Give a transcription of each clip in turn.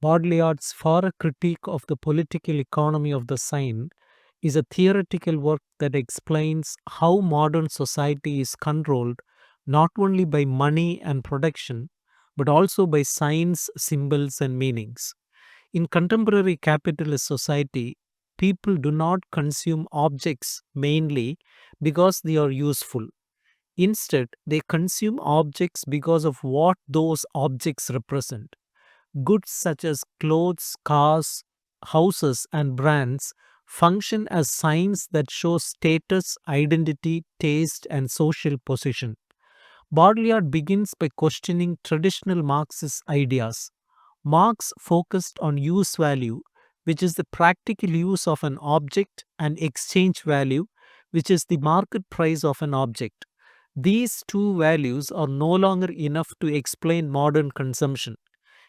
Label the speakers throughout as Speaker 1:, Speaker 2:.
Speaker 1: Baudrillard's For a Critique of the Political Economy of the Sign is a theoretical work that explains how modern society is controlled not only by money and production, but also by signs, symbols, and meanings. In contemporary capitalist society, people do not consume objects mainly because they are useful. Instead, they consume objects because of what those objects represent. Goods such as clothes, cars, houses, and brands function as signs that show status, identity, taste, and social position. Baudrillard begins by questioning traditional Marxist ideas. Marx focused on use value, which is the practical use of an object, and exchange value, which is the market price of an object. These two values are no longer enough to explain modern consumption.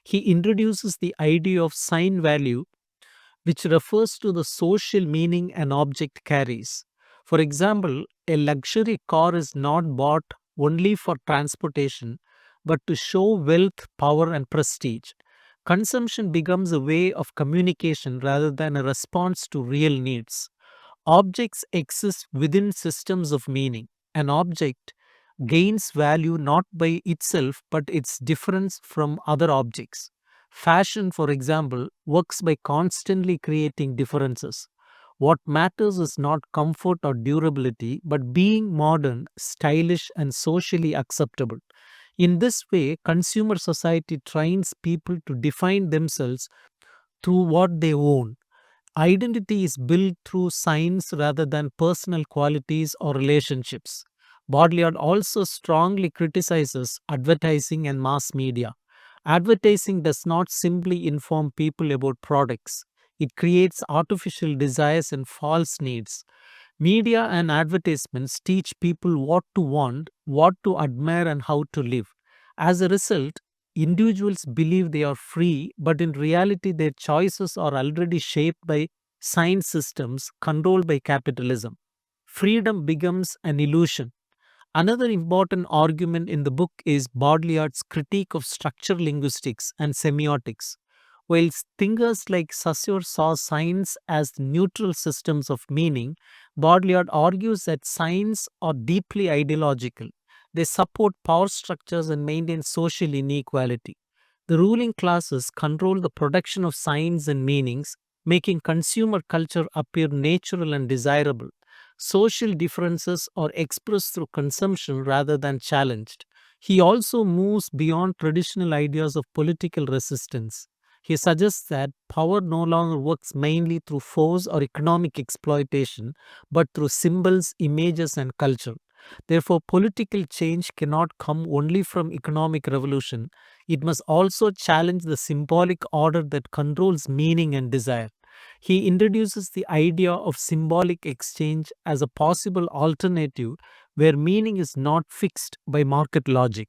Speaker 1: He introduces the idea of sign value, which refers to the social meaning an object carries. For example, a luxury car is not bought only for transportation, but to show wealth, power, and prestige. Consumption becomes a way of communication rather than a response to real needs. Objects exist within systems of meaning. An object gains value not by itself but its difference from other objects. Fashion, for example, works by constantly creating differences. What matters is not comfort or durability, but being modern, stylish, and socially acceptable. In this way, consumer society trains people to define themselves through what they own. Identity is built through signs rather than personal qualities or relationships. Baudrillard also strongly criticizes advertising and mass media. Advertising does not simply inform people about products, it creates artificial desires and false needs. Media and advertisements teach people what to want, what to admire, and how to live. As a result, individuals believe they are free, but in reality, their choices are already shaped by science systems controlled by capitalism. Freedom becomes an illusion. Another important argument in the book is Baudrillard's critique of structural linguistics and semiotics. While thinkers like Saussure saw signs as neutral systems of meaning, Baudrillard argues that signs are deeply ideological. They support power structures and maintain social inequality. The ruling classes control the production of signs and meanings, making consumer culture appear natural and desirable. Social differences are expressed through consumption rather than challenged. He also moves beyond traditional ideas of political resistance. He suggests that power no longer works mainly through force or economic exploitation, but through symbols, images, and culture. Therefore, political change cannot come only from economic revolution. It must also challenge the symbolic order that controls meaning and desire. He introduces the idea of symbolic exchange as a possible alternative where meaning is not fixed by market logic.